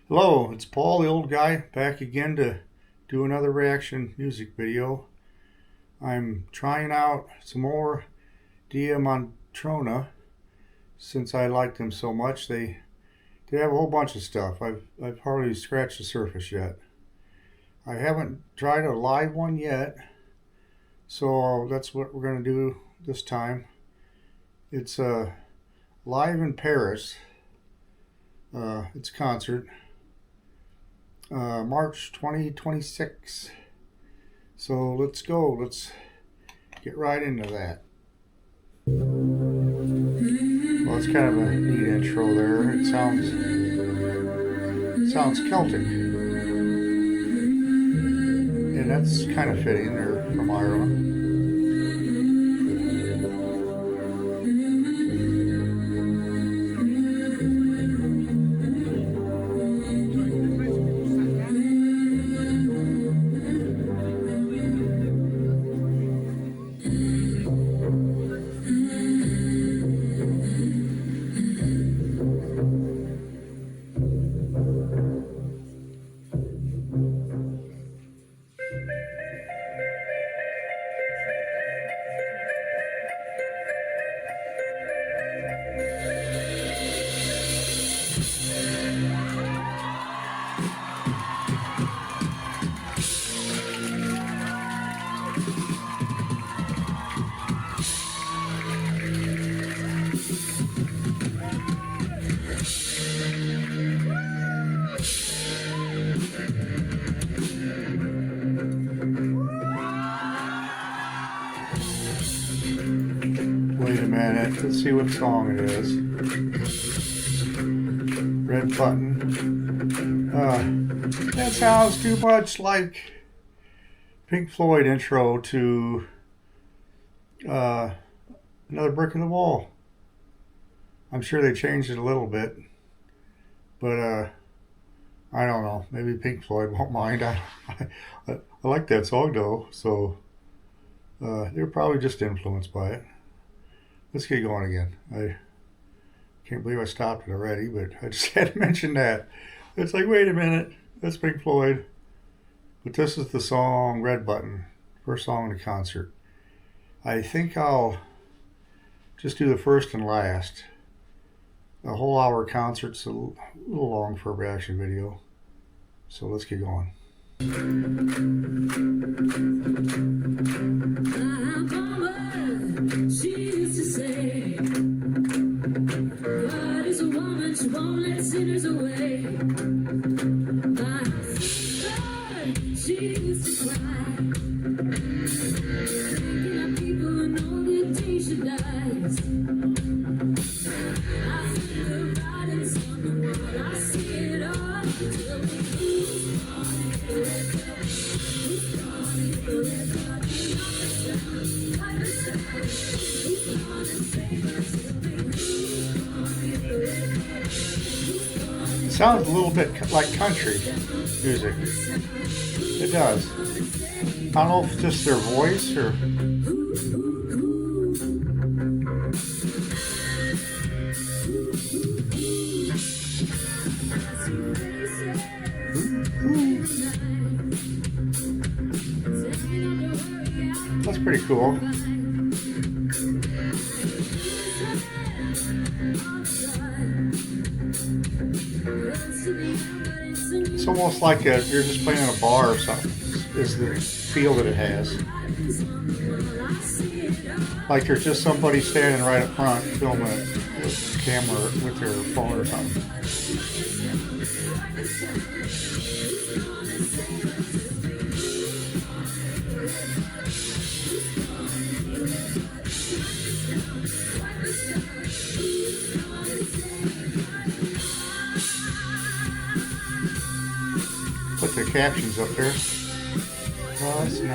Hello, it's Paul, the old guy, back again to do another reaction music video. I'm trying out some more Dea Matrona since I liked them so much. They have a whole bunch of stuff. I've hardly scratched the surface yet. I haven't tried a live one yet, so that's what we're going to do this time. It's live in Paris. It's a concert. March 2026. So let's go. Let's get right into that. Well, it's kind of a neat intro there. It sounds Celtic, and that's kind of fitting. They're from Ireland. Wait a minute, let's see what song it is. Red Button. That sounds too much like Pink Floyd intro to Another Brick in the Wall. I'm sure they changed it a little bit, but I don't know. Maybe Pink Floyd won't mind. I like that song though, so they're probably just influenced by it. Let's get going again. I can't believe I stopped it already, but I just had to mention that. It's like, wait a minute, that's Pink Floyd. But this is the song Red Button, first song in the concert. I think I'll just do the first and last. A whole hour concert's a little long for a reaction video. So let's get going. She used to say, God is a woman, she won't let sinners away. My God, she used to cry, thinking of people who know the day she dies. I see the writings on the wall, I see it all. Tell me who's gonna get the red cup? Who's gonna get the red cup? Like the sun, who's gonna save us? It sounds a little bit like country music. It does. I don't know if it's just their voice or... That's pretty cool. It's almost like you're just playing in a bar or something, is the feel that it has. Like there's just somebody standing right up front filming it with the camera, with their phone or something. Put the captions up there. Us now.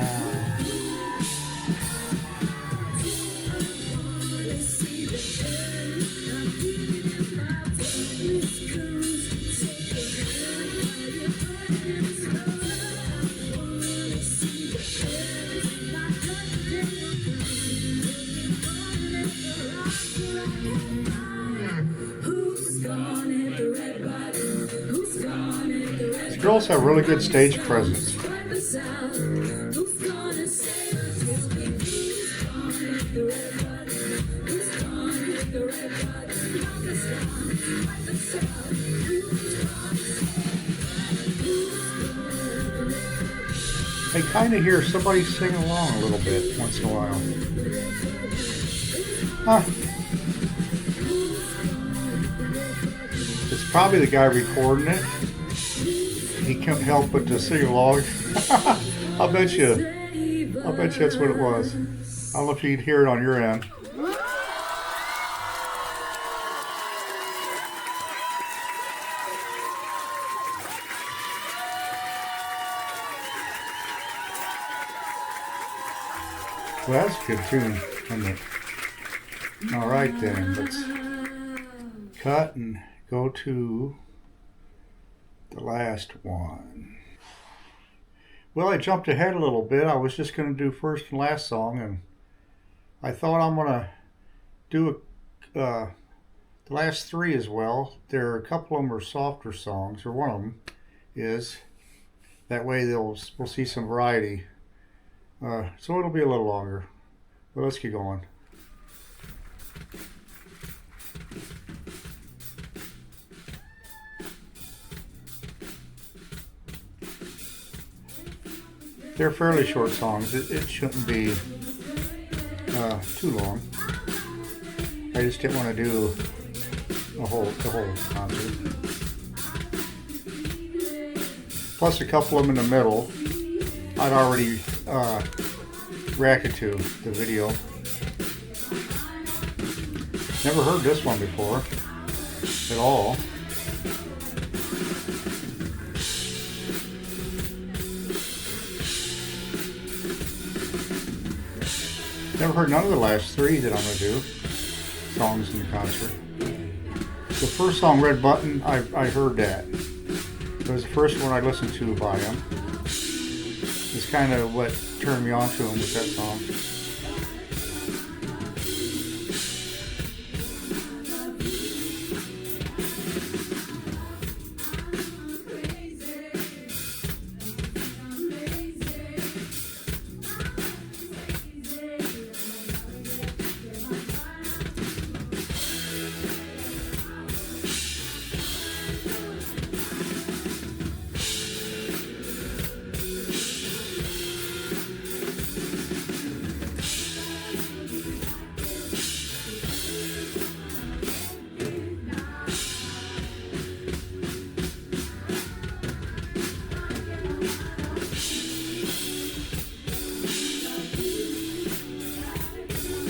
Who's gone hit the red button? Who's gone Girls have really good stage presence. I kind of hear somebody sing along a little bit once in a while. Huh. It's probably the guy recording it. He can't help but to sing along. I'll bet you that's what it was. I don't know if you can hear it on your end. Well, that's a good tune, isn't it? All right then, let's cut and go to the last one. Well, I jumped ahead a little bit. I was just going to do first and last song, and I thought I'm going to do the last three as well. There are a couple of them are softer songs, or one of them is. That way we'll see some variety. So it'll be a little longer. But let's get going. They're fairly short songs. It shouldn't be too long. I just didn't want to do the whole concert. Plus a couple of them in the middle. I'd already reacted to the video. Never heard this one before at all. Never heard none of the last three that I'm going to do, songs in the concert. The first song, Red Button, I heard that. It was the first one I listened to by him. It's kind of what turned me on to him with that song.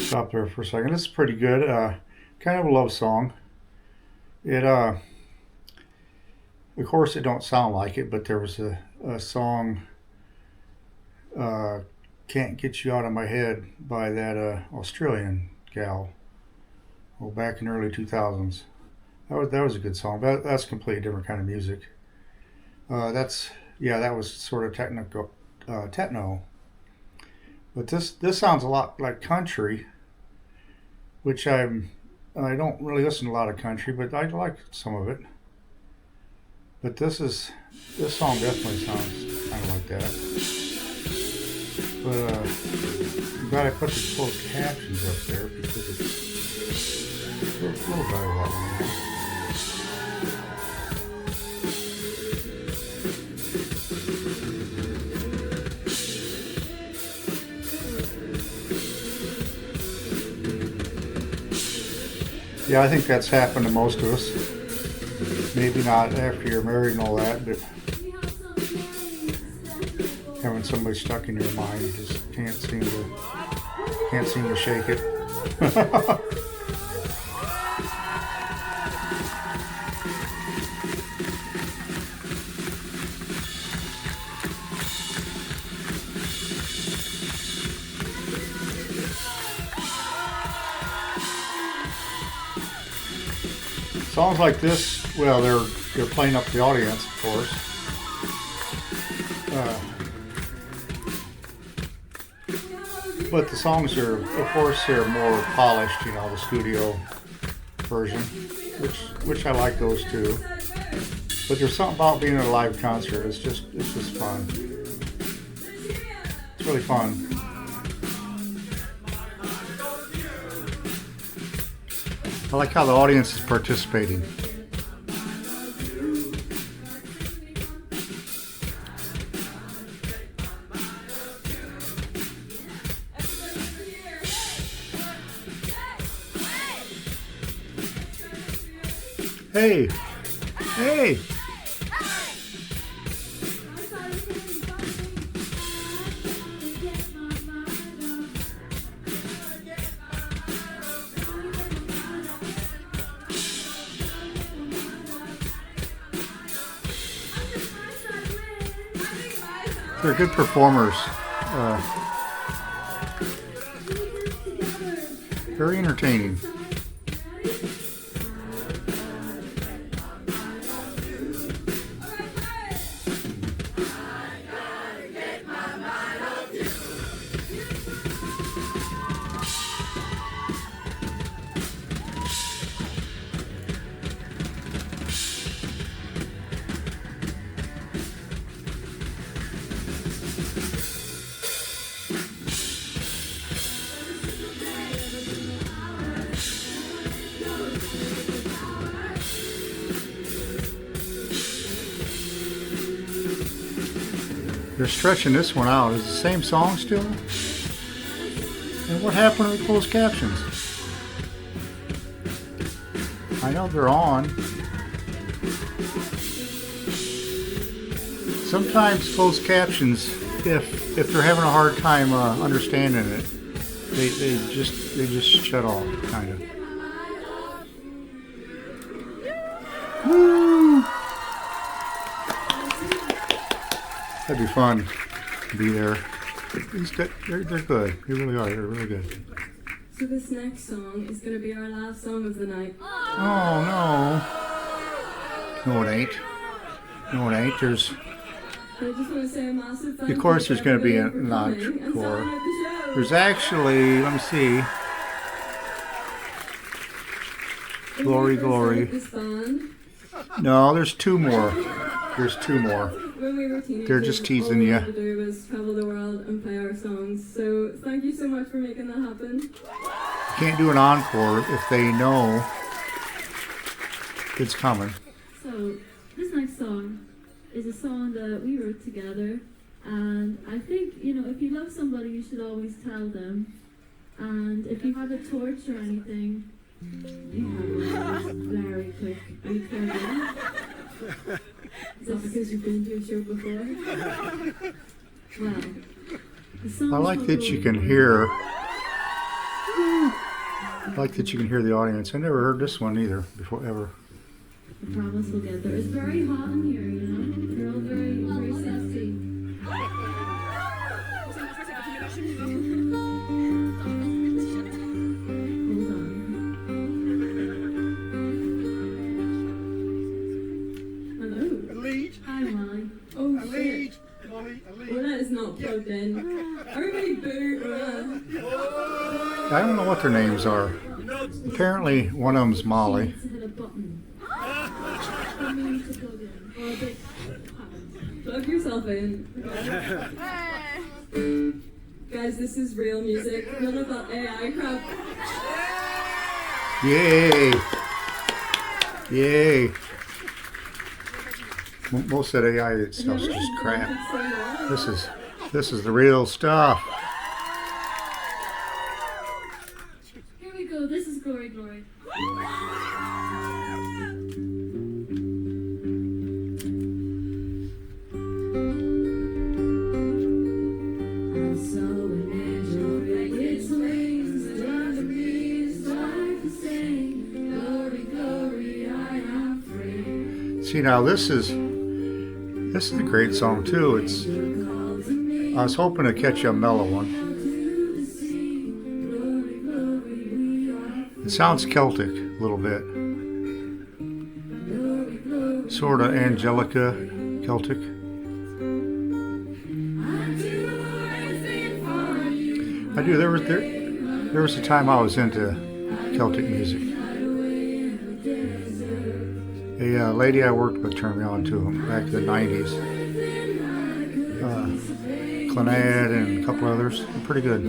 Stop there for a second. This is pretty good. Kind of a love song. It of course it don't sound like it, but there was a song Can't Get You Out of My Head by that Australian gal. Well, back in the early 2000s. That was a good song. That's a completely different kind of music. That was sort of techno. But this sounds a lot like country, which I don't really listen to a lot of country, but I like some of it. But this song definitely sounds kind of like that. But I'm glad I put the closed captions up there because it's a little better that way. Yeah, I think that's happened to most of us. Maybe not after you're married and all that, but having somebody stuck in your mind, you just can't seem to shake it. Songs like this, well, they're playing up the audience, of course. But the songs are, of course, they're more polished, the studio version, which I like those too. But there's something about being at a live concert. It's just fun. It's really fun. I like how the audience is participating. Hey! Hey! They're good performers. Very entertaining. They're stretching this one out. Is it the same song still? And what happened to the closed captions? I know they're on. Sometimes closed captions, if they're having a hard time understanding it, they just shut off, kind of. Woo! That'd be fun to be there. They're good. They really are. They're really good. So this next song is going to be our last song of the night. Oh no! No, it ain't. No, it ain't. There's. I just want to say a massive thank you. Of course, there's going to be an encore. There's actually. Let me see. Glory, glory. No, there's two more. There's two more. When we were teenagers, they're just teasing you. All we wanted to do was travel the world and play our songs. So thank you so much for making that happen. You can't do an encore if they know it's coming. So this next song is a song that we wrote together, and I think, you know, if you love somebody, you should always tell them. And if you have a torch or anything, you have one very quick. Are you clear? Is that because you've been to a show before? Well, the song I like that you can hear. I like that you can hear the audience. I never heard this one either before ever. I promise we'll get there. It's very hot in here, you know. You're all very, very sassy. Hold on. Hello. Lead. Hi, Molly. Oh, A shit. lead. Molly, a lead. Well, that is not plugged in. Everybody boo. I don't know what their names are. Apparently, one of them's Molly. She needs to hit a button. For me to plug in. Or a big pad. Plug yourself in. Guys, this is real music. None of that AI crap. Yay! Yay! Most of that AI stuff's just crap. This is the real stuff. Here we go. This is Glory, Glory. See, now this is a great song too. I was hoping to catch a mellow one. It sounds Celtic a little bit, sort of Angelica Celtic. I do. There was a time I was into Celtic music. A lady I worked with turned me on to them back in the 90s. Clannad and a couple others. They're pretty good.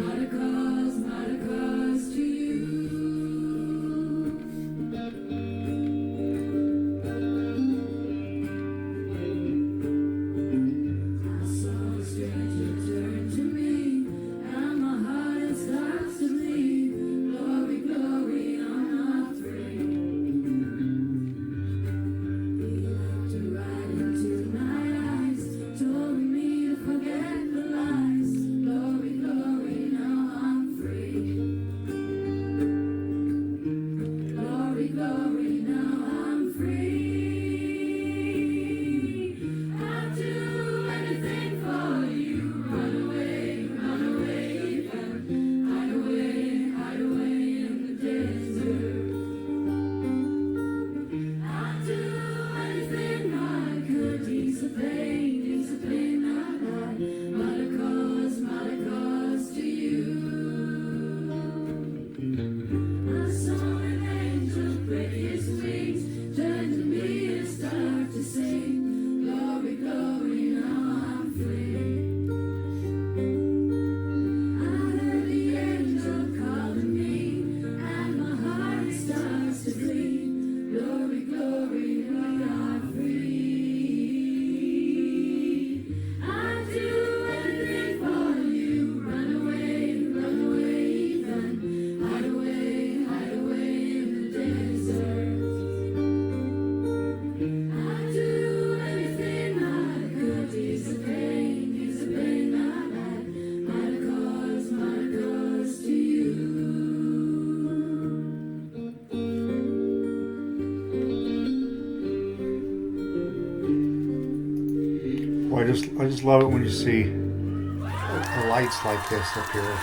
Well, I just love it when you see the lights like this up here.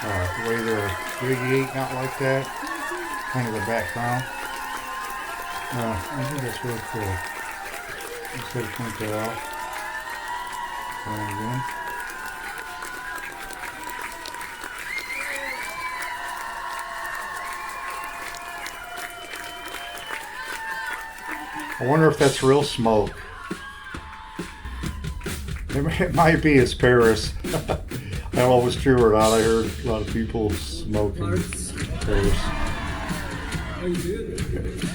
The way they're radiating out like that, kind of the background. I think that's really cool. Just got to point that out. And again. I wonder if that's real smoke. It might be as Paris. I don't know if it's true or not. I heard a lot of people smoking Paris.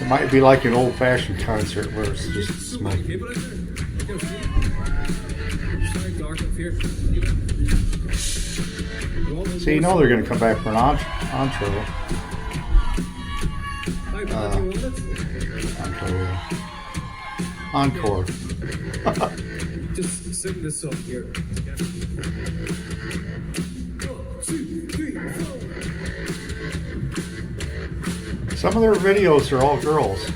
It might be like an old-fashioned concert where it's just smoke. So you know they're going to come back for an intro. Encore. Just sing this song here. 1, 2, 3, 4. Some of their videos are all girls.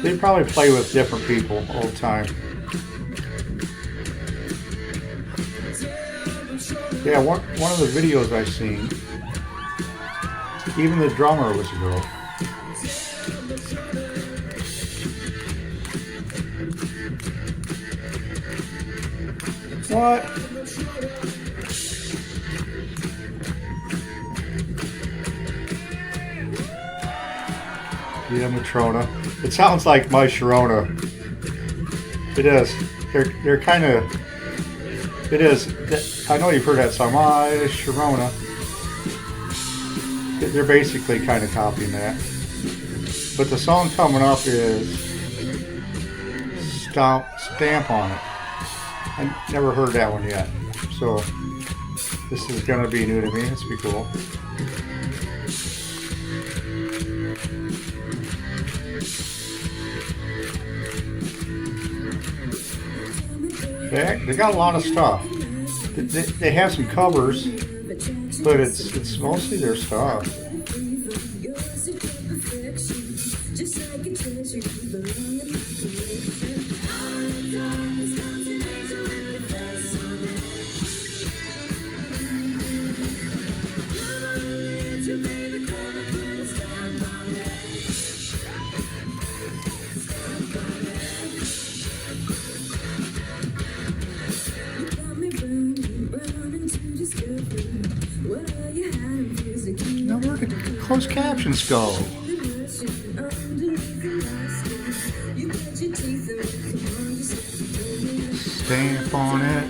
They probably play with different people all the time. Yeah, one of the videos I've seen, even the drummer was a girl. What? Dea Matrona. It sounds like my Sharona. It is. They're kind of. It is. I know you've heard that song, My Sharona. They're basically kind of copying that. But the song coming up is Stamp on It. I never heard that one yet, so this is gonna be new to me. This will be cool. They got a lot of stuff. They have some covers, but it's mostly their stuff. Now where did closed captions go? stamp on it.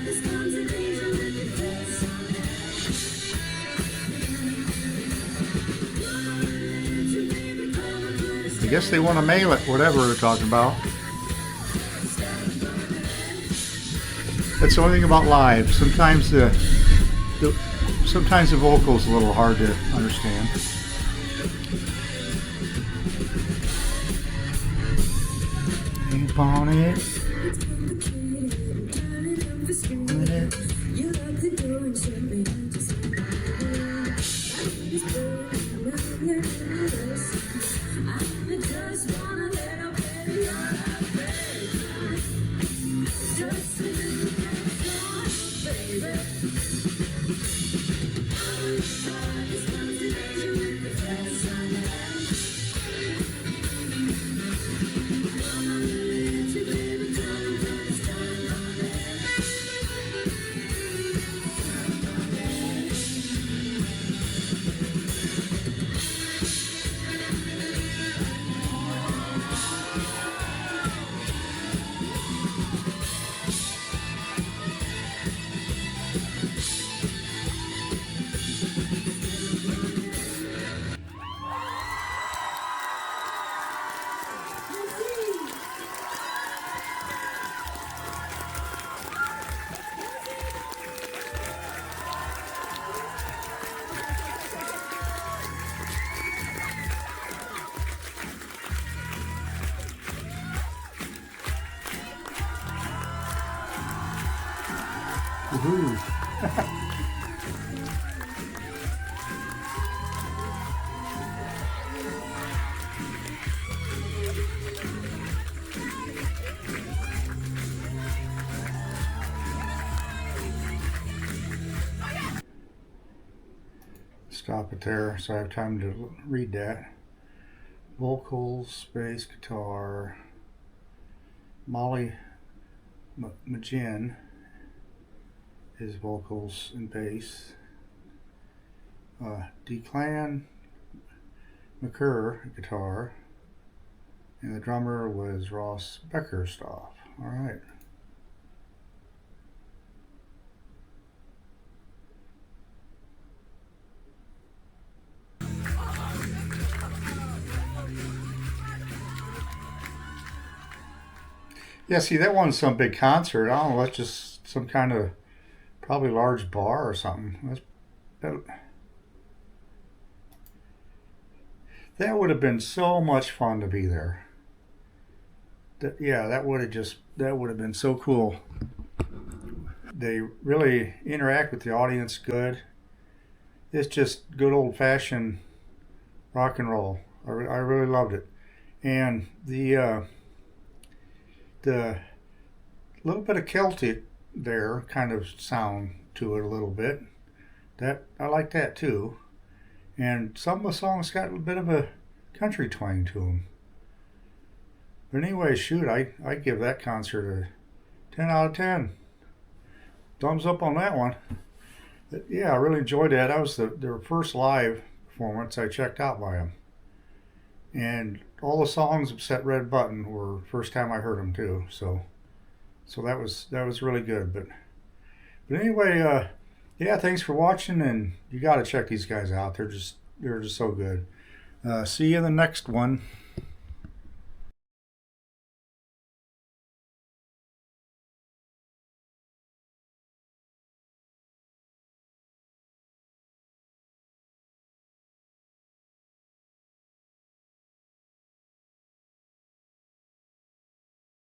I guess they want to mail it, whatever they're talking about. That's the only thing about live. Sometimes the vocal's a little hard to understand. Stamp on it. Woohoo! Stop it there so I have time to read that. Vocals, bass, guitar, Molly Majin is vocals and bass. Declan McCurr guitar, and the drummer was Ross Beckerstoff. All right. Yeah, see, that wasn't some big concert. I don't know, that's just some kind of probably large bar or something. That would have been so much fun to be there. That would have been so cool. They really interact with the audience good. It's just good old-fashioned rock and roll. I really loved it. And the little bit of Celtic there kind of sound to it a little bit. That I like that too. And some of the songs got a bit of a country twang to them. But anyway, shoot, I give that concert a 10 out of 10. Thumbs up on that one. Yeah, I really enjoyed that. That was their first live performance I checked out by them. And all the songs except Red Button were first time I heard them too. So that was really good. But anyway, yeah, thanks for watching, and you got to check these guys out. They're just so good. See you in the next one.